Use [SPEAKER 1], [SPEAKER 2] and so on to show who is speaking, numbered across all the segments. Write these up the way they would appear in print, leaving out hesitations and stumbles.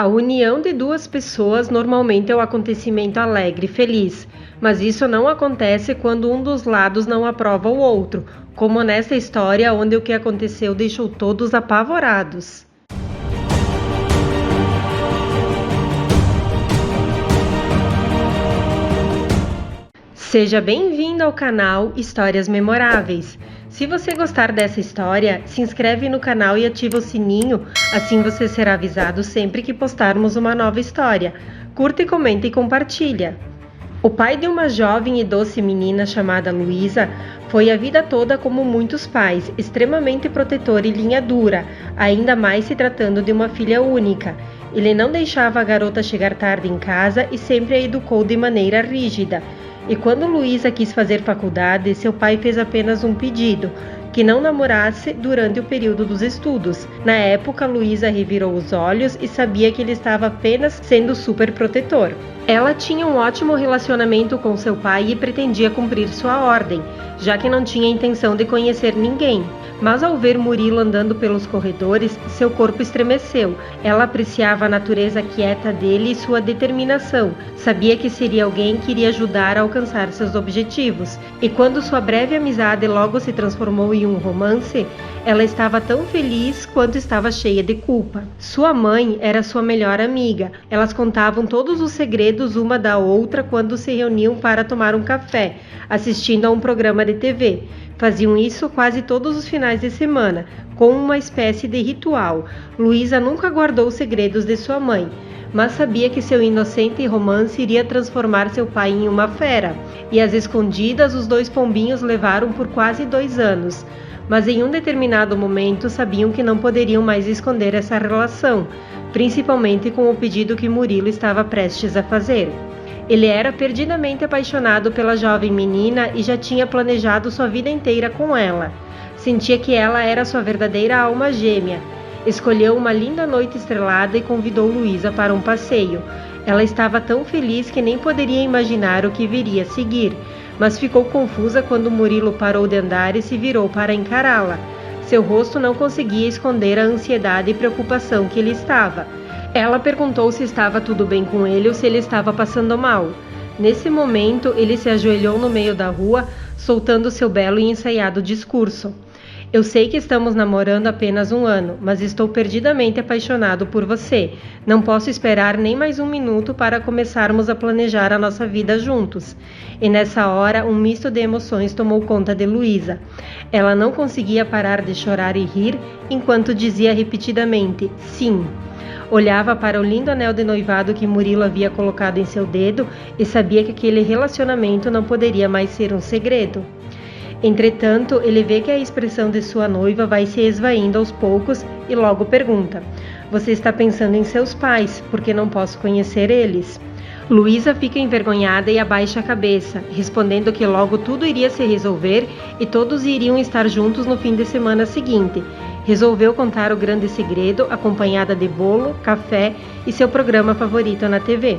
[SPEAKER 1] A união de duas pessoas normalmente é um acontecimento alegre e feliz, mas isso não acontece quando um dos lados não aprova o outro, como nessa história onde o que aconteceu deixou todos apavorados. Seja bem-vindo ao canal Histórias Memoráveis. Se você gostar dessa história, se inscreve no canal e ativa o sininho, assim você será avisado sempre que postarmos uma nova história. Curta, comenta e compartilha. O pai de uma jovem e doce menina chamada Luísa foi a vida toda como muitos pais, extremamente protetor e linha dura, ainda mais se tratando de uma filha única. Ele não deixava a garota chegar tarde em casa e sempre a educou de maneira rígida. E quando Luísa quis fazer faculdade, seu pai fez apenas um pedido: que não namorasse durante o período dos estudos. Na época, Luísa revirou os olhos e sabia que ele estava apenas sendo super protetor. Ela tinha um ótimo relacionamento com seu pai e pretendia cumprir sua ordem, já que não tinha intenção de conhecer ninguém. Mas ao ver Murilo andando pelos corredores, seu corpo estremeceu. Ela apreciava a natureza quieta dele e sua determinação. Sabia que seria alguém que iria ajudar a alcançar seus objetivos. E quando sua breve amizade logo se transformou em um romance, ela estava tão feliz quanto estava cheia de culpa. Sua mãe era sua melhor amiga. Elas contavam todos os segredos uma da outra quando se reuniam para tomar um café, assistindo a um programa de TV. Faziam isso quase todos os finais de semana, com uma espécie de ritual. Luísa nunca guardou os segredos de sua mãe, mas sabia que seu inocente romance iria transformar seu pai em uma fera. E às escondidas, os dois pombinhos levaram por quase 2 anos. Mas em um determinado momento sabiam que não poderiam mais esconder essa relação, principalmente com o pedido que Murilo estava prestes a fazer. Ele era perdidamente apaixonado pela jovem menina e já tinha planejado sua vida inteira com ela. Sentia que ela era sua verdadeira alma gêmea. Escolheu uma linda noite estrelada e convidou Luísa para um passeio. Ela estava tão feliz que nem poderia imaginar o que viria a seguir, mas ficou confusa quando Murilo parou de andar e se virou para encará-la. Seu rosto não conseguia esconder a ansiedade e preocupação que ele estava. Ela perguntou se estava tudo bem com ele ou se ele estava passando mal. Nesse momento, ele se ajoelhou no meio da rua, soltando seu belo e ensaiado discurso. Eu sei que estamos namorando apenas 1 ano, mas estou perdidamente apaixonado por você. Não posso esperar nem mais 1 minuto para começarmos a planejar a nossa vida juntos. E nessa hora, um misto de emoções tomou conta de Luísa. Ela não conseguia parar de chorar e rir, enquanto dizia repetidamente, sim. Olhava para o lindo anel de noivado que Murilo havia colocado em seu dedo e sabia que aquele relacionamento não poderia mais ser um segredo. Entretanto, ele vê que a expressão de sua noiva vai se esvaindo aos poucos e logo pergunta: você está pensando em seus pais, porque não posso conhecer eles? Luísa fica envergonhada e abaixa a cabeça, respondendo que logo tudo iria se resolver e todos iriam estar juntos no fim de semana seguinte. Resolveu contar o grande segredo, acompanhada de bolo, café e seu programa favorito na TV.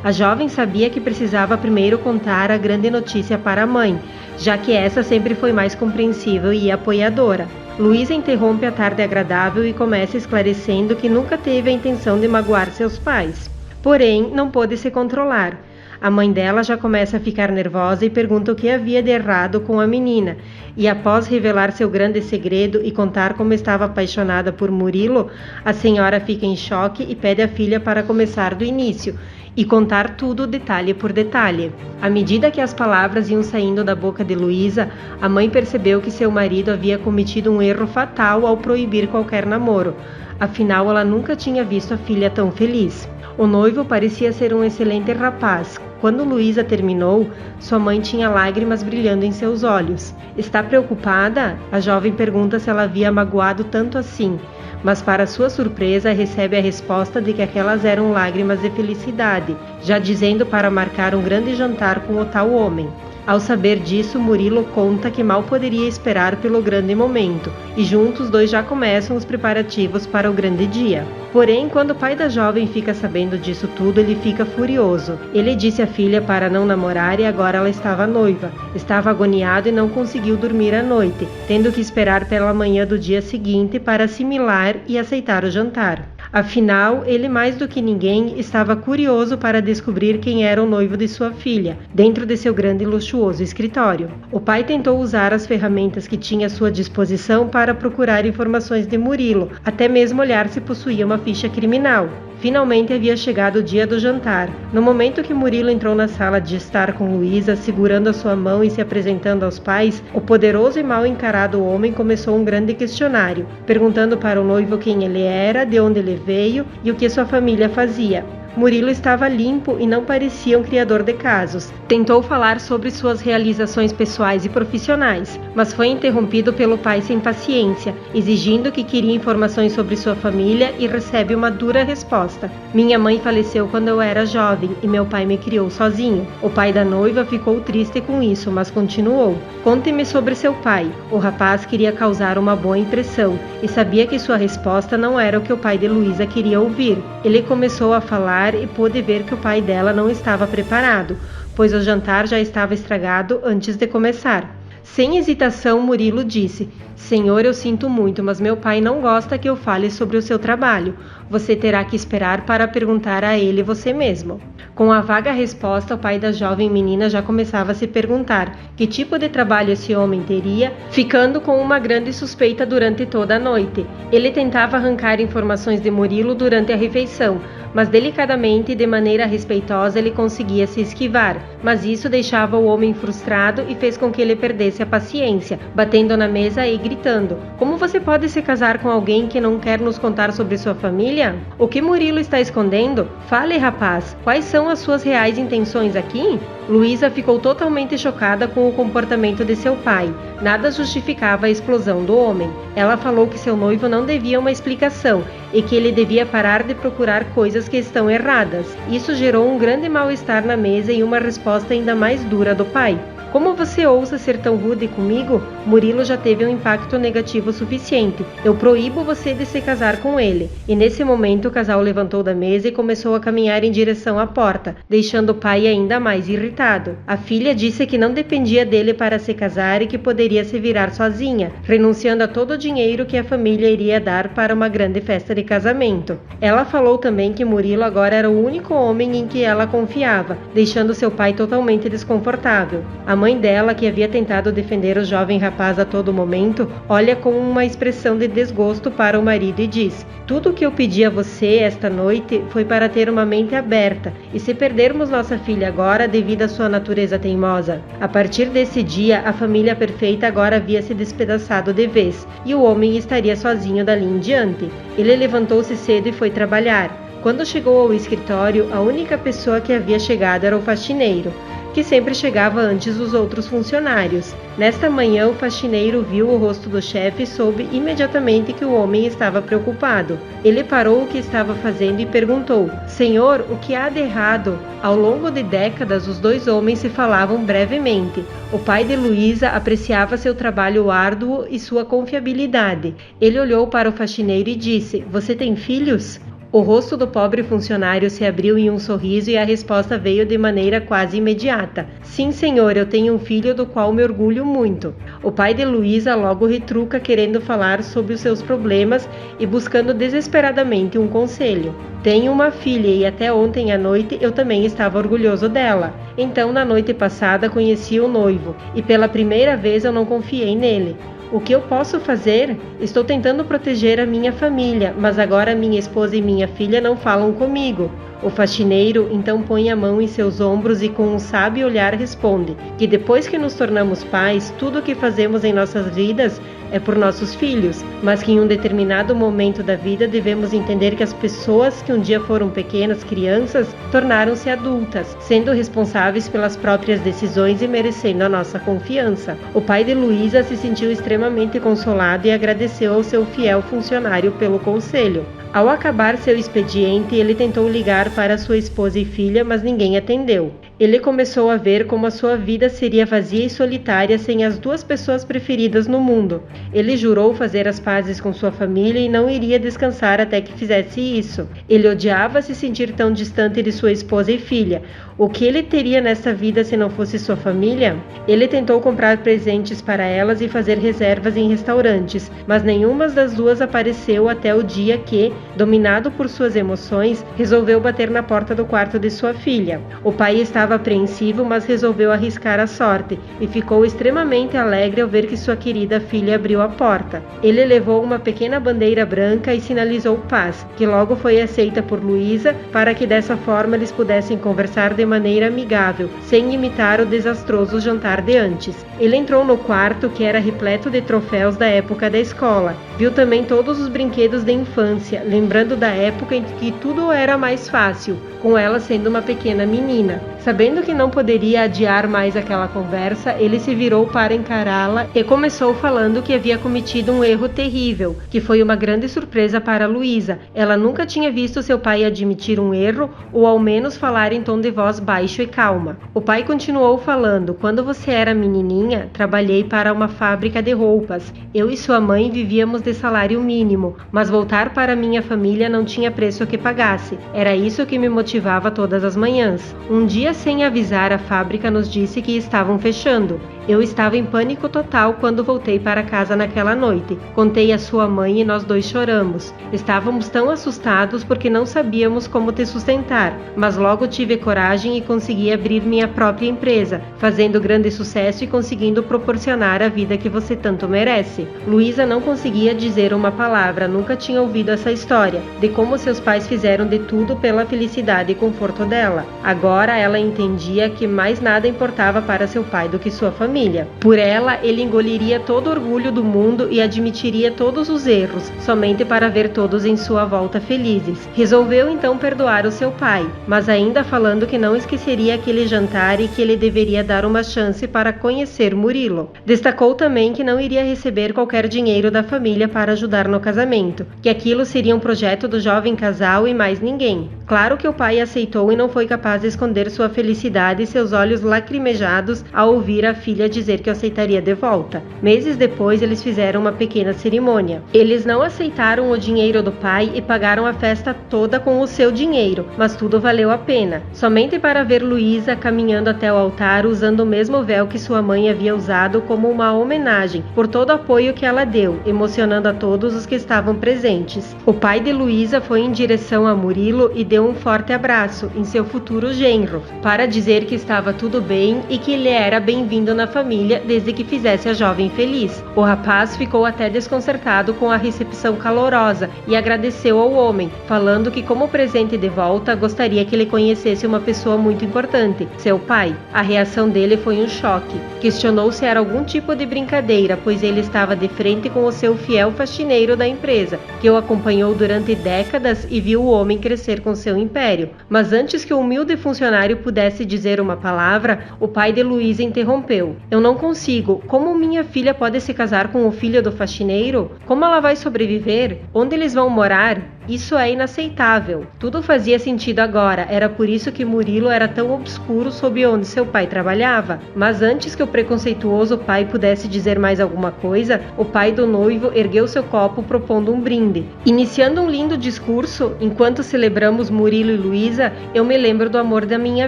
[SPEAKER 1] A jovem sabia que precisava primeiro contar a grande notícia para a mãe, já que essa sempre foi mais compreensível e apoiadora. Luísa interrompe a tarde agradável e começa esclarecendo que nunca teve a intenção de magoar seus pais. Porém, não pôde se controlar. A mãe dela já começa a ficar nervosa e pergunta o que havia de errado com a menina. E após revelar seu grande segredo e contar como estava apaixonada por Murilo, a senhora fica em choque e pede à filha para começar do início e contar tudo detalhe por detalhe. À medida que as palavras iam saindo da boca de Luísa, a mãe percebeu que seu marido havia cometido um erro fatal ao proibir qualquer namoro. Afinal, ela nunca tinha visto a filha tão feliz. O noivo parecia ser um excelente rapaz. Quando Luísa terminou, sua mãe tinha lágrimas brilhando em seus olhos. Está preocupada? A jovem pergunta se ela havia magoado tanto assim, mas para sua surpresa recebe a resposta de que aquelas eram lágrimas de felicidade, já dizendo para marcar um grande jantar com o tal homem. Ao saber disso, Murilo conta que mal poderia esperar pelo grande momento, e juntos os dois já começam os preparativos para o grande dia. Porém, quando o pai da jovem fica sabendo disso tudo, ele fica furioso. Ele disse à filha para não namorar e agora ela estava noiva. Estava agoniado e não conseguiu dormir à noite, tendo que esperar pela manhã do dia seguinte para assimilar e aceitar o jantar. Afinal, ele mais do que ninguém estava curioso para descobrir quem era o noivo de sua filha, dentro de seu grande e luxuoso escritório. O pai tentou usar as ferramentas que tinha à sua disposição para procurar informações de Murilo, até mesmo olhar se possuía uma ficha criminal. Finalmente havia chegado o dia do jantar. No momento que Murilo entrou na sala de estar com Luísa, segurando a sua mão e se apresentando aos pais, o poderoso e mal encarado homem começou um grande questionário, perguntando para o noivo quem ele era, de onde ele veio e o que sua família fazia. Murilo estava limpo e não parecia um criador de casos. Tentou falar sobre suas realizações pessoais e profissionais, mas foi interrompido pelo pai sem paciência, exigindo que queria informações sobre sua família e recebe uma dura resposta. Minha mãe faleceu quando eu era jovem e meu pai me criou sozinho. O pai da noiva ficou triste com isso, mas continuou. Conte-me sobre seu pai. O rapaz queria causar uma boa impressão e sabia que sua resposta não era o que o pai de Luísa queria ouvir. Ele começou a falar e pôde ver que o pai dela não estava preparado, pois o jantar já estava estragado antes de começar. Sem hesitação, Murilo disse: Senhor, eu sinto muito, mas meu pai não gosta que eu fale sobre o seu trabalho. Você terá que esperar para perguntar a ele você mesmo. Com a vaga resposta, o pai da jovem menina já começava a se perguntar que tipo de trabalho esse homem teria, ficando com uma grande suspeita durante toda a noite. Ele tentava arrancar informações de Murilo durante a refeição, mas delicadamente e de maneira respeitosa ele conseguia se esquivar, mas isso deixava o homem frustrado e fez com que ele perdesse a paciência, batendo na mesa e gritando: Como você pode se casar com alguém que não quer nos contar sobre sua família? O que Murilo está escondendo? Fale, rapaz, quais são as suas reais intenções aqui? Luísa ficou totalmente chocada com o comportamento de seu pai. Nada justificava a explosão do homem. Ela falou que seu noivo não devia uma explicação e que ele devia parar de procurar coisas que estão erradas. Isso gerou um grande mal-estar na mesa e uma resposta ainda mais dura do pai. Como você ousa ser tão rude comigo? Murilo já teve um impacto negativo suficiente. Eu proíbo você de se casar com ele. E nesse momento o casal levantou da mesa e começou a caminhar em direção à porta, deixando o pai ainda mais irritado. A filha disse que não dependia dele para se casar e que poderia se virar sozinha, renunciando a todo o dinheiro que a família iria dar para uma grande festa de casamento. Ela falou também que Murilo agora era o único homem em que ela confiava, deixando seu pai totalmente desconfortável. A mãe dela, que havia tentado defender o jovem rapaz a todo momento, olha com uma expressão de desgosto para o marido e diz: Tudo o que eu pedi a você esta noite foi para ter uma mente aberta, e se perdermos nossa filha agora devido à sua natureza teimosa. A partir desse dia, a família perfeita agora havia se despedaçado de vez, e o homem estaria sozinho dali em diante. Ele levantou-se cedo e foi trabalhar. Quando chegou ao escritório, a única pessoa que havia chegado era o faxineiro, que sempre chegava antes dos outros funcionários. Nesta manhã, o faxineiro viu o rosto do chefe e soube imediatamente que o homem estava preocupado. Ele parou o que estava fazendo e perguntou: Senhor, o que há de errado? Ao longo de décadas, os dois homens se falavam brevemente. O pai de Luísa apreciava seu trabalho árduo e sua confiabilidade. Ele olhou para o faxineiro e disse: Você tem filhos? O rosto do pobre funcionário se abriu em um sorriso e a resposta veio de maneira quase imediata. Sim, senhor, eu tenho um filho do qual me orgulho muito. O pai de Luísa logo retruca, querendo falar sobre os seus problemas e buscando desesperadamente um conselho. Tenho uma filha e até ontem à noite eu também estava orgulhoso dela. Então, na noite passada, conheci o noivo e pela primeira vez eu não confiei nele. O que eu posso fazer? Estou tentando proteger a minha família, mas agora minha esposa e minha filha não falam comigo. O faxineiro então põe a mão em seus ombros e com um sábio olhar responde que depois que nos tornamos pais, tudo o que fazemos em nossas vidas é por nossos filhos, mas que em um determinado momento da vida devemos entender que as pessoas que um dia foram pequenas crianças tornaram-se adultas, sendo responsáveis pelas próprias decisões e merecendo a nossa confiança. O pai de Luísa se sentiu extremamente consolado e agradeceu ao seu fiel funcionário pelo conselho. Ao acabar seu expediente, ele tentou ligar para sua esposa e filha, mas ninguém atendeu. Ele começou a ver como a sua vida seria vazia e solitária sem as duas pessoas preferidas no mundo. Ele jurou fazer as pazes com sua família e não iria descansar até que fizesse isso. Ele odiava se sentir tão distante de sua esposa e filha. O que ele teria nesta vida se não fosse sua família? Ele tentou comprar presentes para elas e fazer reservas em restaurantes, mas nenhuma das duas apareceu até o dia que, dominado por suas emoções, resolveu bater na porta do quarto de sua filha. O pai estava apreensivo, mas resolveu arriscar a sorte e ficou extremamente alegre ao ver que sua querida filha abriu a porta. Ele levou uma pequena bandeira branca e sinalizou paz, que logo foi aceita por Luísa para que dessa forma eles pudessem conversar de maneira amigável, sem imitar o desastroso jantar de antes. Ele entrou no quarto, que era repleto de troféus da época da escola. Viu também todos os brinquedos de infância, lembrando da época em que tudo era mais fácil, com ela sendo uma pequena menina. Sabendo que não poderia adiar mais aquela conversa, ele se virou para encará-la e começou falando que havia cometido um erro terrível, que foi uma grande surpresa para Luísa. Ela nunca tinha visto seu pai admitir um erro ou ao menos falar em tom de voz baixo e calma. O pai continuou falando: quando você era menininha, trabalhei para uma fábrica de roupas. Eu e sua mãe vivíamos de salário mínimo, mas voltar para minha família não tinha preço que pagasse. Era isso que me motivava todas as manhãs. Um dia, sem avisar, a fábrica nos disse que estavam fechando. Eu estava em pânico total quando voltei para casa naquela noite. Contei a sua mãe e nós dois choramos. Estávamos tão assustados porque não sabíamos como te sustentar, mas logo tive coragem e consegui abrir minha própria empresa, fazendo grande sucesso e conseguindo proporcionar a vida que você tanto merece. Luísa não conseguia dizer uma palavra, nunca tinha ouvido essa história, de como seus pais fizeram de tudo pela felicidade e conforto dela. Agora ela entendia que mais nada importava para seu pai do que sua família. Por ela, ele engoliria todo o orgulho do mundo e admitiria todos os erros, somente para ver todos em sua volta felizes. Resolveu então perdoar o seu pai, mas ainda falando que não esqueceria aquele jantar e que ele deveria dar uma chance para conhecer Murilo. Destacou também que não iria receber qualquer dinheiro da família para ajudar no casamento, que aquilo seria um projeto do jovem casal e mais ninguém. Claro que o pai aceitou e não foi capaz de esconder sua felicidade e seus olhos lacrimejados ao ouvir a filha dizer que o aceitaria de volta. Meses depois, eles fizeram uma pequena cerimônia. Eles não aceitaram o dinheiro do pai e pagaram a festa toda com o seu dinheiro, mas tudo valeu a pena. Somente para ver Luísa caminhando até o altar usando o mesmo véu que sua mãe havia usado como uma homenagem por todo o apoio que ela deu, emocionando a todos os que estavam presentes. O pai de Luísa foi em direção a Murilo e deu um forte abraço em seu futuro genro, para dizer que estava tudo bem e que ele era bem-vindo na família desde que fizesse a jovem feliz. O rapaz ficou até desconcertado com a recepção calorosa e agradeceu ao homem, falando que como presente de volta gostaria que ele conhecesse uma pessoa muito importante, seu pai. A reação dele foi um choque. Questionou se era algum tipo de brincadeira, pois ele estava de frente com o seu fiel faxineiro da empresa, que o acompanhou durante décadas e viu o homem crescer com seu império. Mas antes que o humilde funcionário pudesse dizer uma palavra, o pai de Luísa interrompeu. Eu não consigo. Como minha filha pode se casar com o filho do faxineiro? Como ela vai sobreviver? Onde eles vão morar? Isso é inaceitável. Tudo fazia sentido agora, era por isso que Murilo era tão obscuro sob onde seu pai trabalhava. Mas antes que o preconceituoso pai pudesse dizer mais alguma coisa, o pai do noivo ergueu seu copo propondo um brinde. Iniciando um lindo discurso, enquanto celebramos Murilo e Luísa, eu me lembro do amor da minha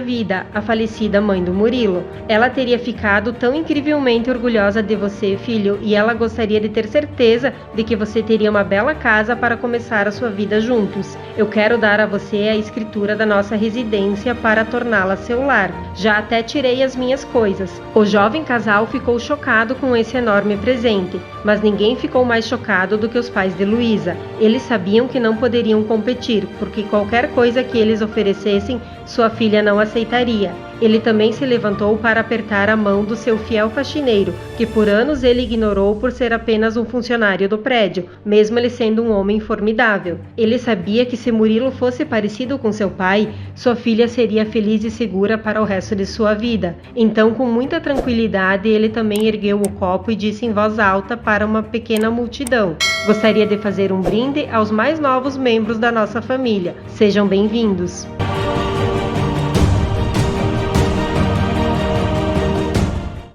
[SPEAKER 1] vida, a falecida mãe do Murilo. Ela teria ficado tão incrivelmente orgulhosa de você, filho, e ela gostaria de ter certeza de que você teria uma bela casa para começar a sua vida juntos. Eu quero dar a você a escritura da nossa residência para torná-la seu lar. Já até tirei as minhas coisas. O jovem casal ficou chocado com esse enorme presente, mas ninguém ficou mais chocado do que os pais de Luísa. Eles sabiam que não poderiam competir, porque qualquer coisa que eles oferecessem, sua filha não aceitaria. Ele também se levantou para apertar a mão do seu fiel faxineiro, que por anos ele ignorou por ser apenas um funcionário do prédio, mesmo ele sendo um homem formidável. Ele sabia que se Murilo fosse parecido com seu pai, sua filha seria feliz e segura para o resto de sua vida. Então, com muita tranquilidade, ele também ergueu o copo e disse em voz alta para uma pequena multidão: gostaria de fazer um brinde aos mais novos membros da nossa família. Sejam bem-vindos.